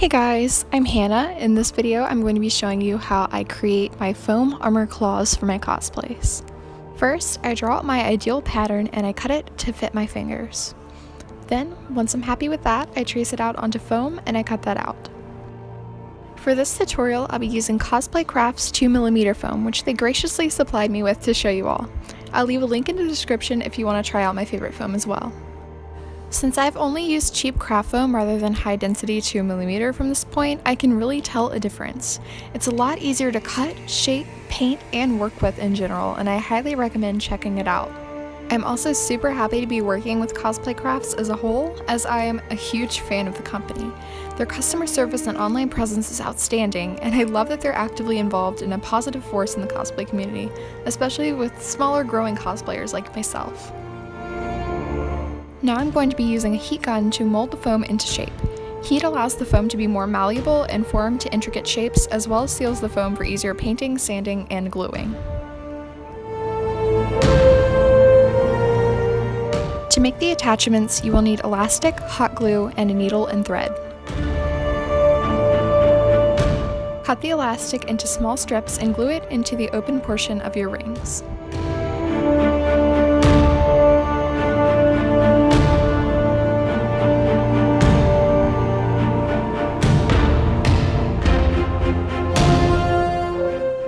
Hey guys, I'm Hannah. In this video, I'm going to be showing you how I create my foam armor claws for my cosplays. First, I draw out my ideal pattern and I cut it to fit my fingers. Then, once I'm happy with that, I trace it out onto foam and I cut that out. For this tutorial, I'll be using Cosplay Craft's 2mm foam, which they graciously supplied me with to show you all. I'll leave a link in the description if you want to try out my favorite foam as well. Since I've only used cheap craft foam rather than high density 2mm from this point, I can really tell a difference. It's a lot easier to cut, shape, paint, and work with in general, and I highly recommend checking it out. I'm also super happy to be working with Cosplay Crafts as a whole, as I am a huge fan of the company. Their customer service and online presence is outstanding, and I love that they're actively involved in a positive force in the cosplay community, especially with smaller growing cosplayers like myself. Now I'm going to be using a heat gun to mold the foam into shape. Heat allows the foam to be more malleable and form to intricate shapes, as well as seals the foam for easier painting, sanding, and gluing. To make the attachments, you will need elastic, hot glue, and a needle and thread. Cut the elastic into small strips and glue it into the open portion of your rings.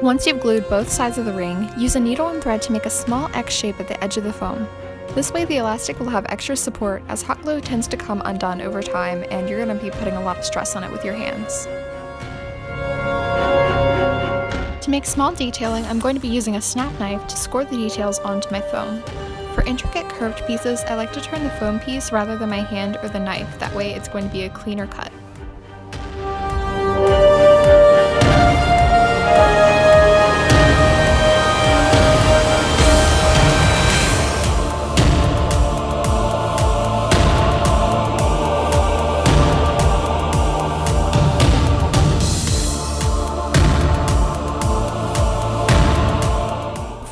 Once you've glued both sides of the ring, use a needle and thread to make a small X shape at the edge of the foam. This way the elastic will have extra support, as hot glue tends to come undone over time and you're going to be putting a lot of stress on it with your hands. To make small detailing, I'm going to be using a snap knife to score the details onto my foam. For intricate curved pieces, I like to turn the foam piece rather than my hand or the knife, that way it's going to be a cleaner cut.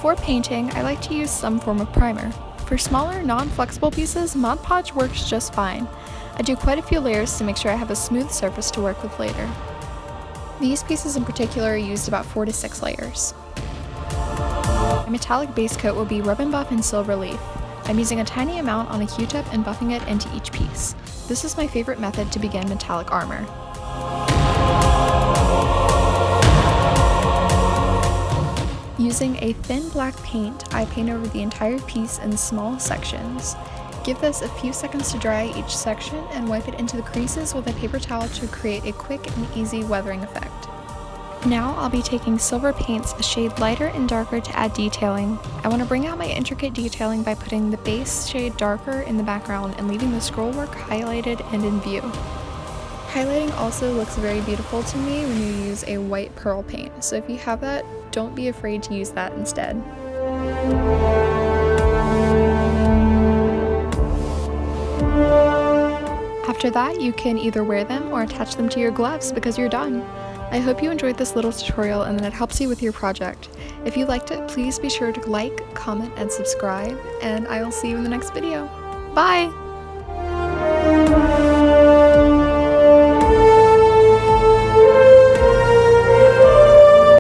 Before painting, I like to use some form of primer. For smaller, non-flexible pieces, Mod Podge works just fine. I do quite a few layers to make sure I have a smooth surface to work with later. These pieces in particular used about 4 to 6 layers. My metallic base coat will be Rub and Buff in Silver Leaf. I'm using a tiny amount on a Q-tip and buffing it into each piece. This is my favorite method to begin metallic armor. Using a thin black paint, I paint over the entire piece in small sections. Give this a few seconds to dry each section and wipe it into the creases with a paper towel to create a quick and easy weathering effect. Now I'll be taking silver paints a shade lighter and darker to add detailing. I want to bring out my intricate detailing by putting the base shade darker in the background and leaving the scroll work highlighted and in view. Highlighting also looks very beautiful to me when you use a white pearl paint, so if you have that, don't be afraid to use that instead. After that, you can either wear them or attach them to your gloves because you're done. I hope you enjoyed this little tutorial and that it helps you with your project. If you liked it, please be sure to like, comment, and subscribe, and I will see you in the next video. Bye!